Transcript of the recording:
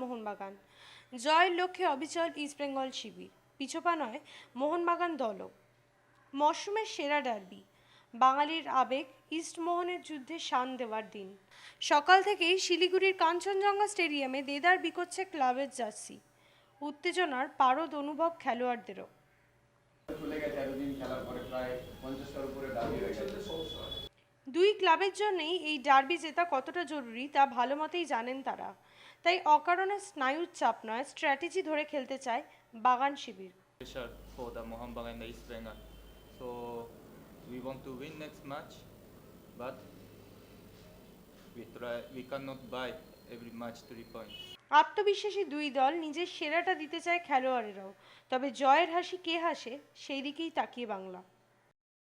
মোহনবাগান। জয়ের লক্ষ্যে অবিচল ইস্টবেঙ্গল শিবির, পিছপা নয় মোহনবাগান দলও। মরশুমের সেরা ডার্বি, বাঙালির আবেগ ইস্টমোহনের যুদ্ধে শান দেওয়ার দিন। সকাল থেকেই শিলিগুড়ির কাঞ্চনজঙ্ঘা স্টেডিয়ামে দেদার বিকোচ্ছে ক্লাবের জার্সি। উত্তেজনার পারদ অনুভব খেলোয়াড়দেরও। দুই ক্লাবের জন্যই এই ডার্বি জেতা কতটা জরুরি তা ভালো মতেই জানেন তারা। তাই অকারণে স্নায়ুর চাপ নয়, স্ট্র্যাটেজি ধরে খেলতে চায় বাগান শিবির। Pressure for the Mohanbagan and the East Bengal. So we want to win next match, but we cannot buy every match 3 points. আত্মবিশ্বাসী দুই দল নিজের সেরাটা দিতে চায় খেলোয়াড়েরাও, তবে জয়ের হাসি কে হাসে সেই দিকেই তাকিয়ে বাংলা।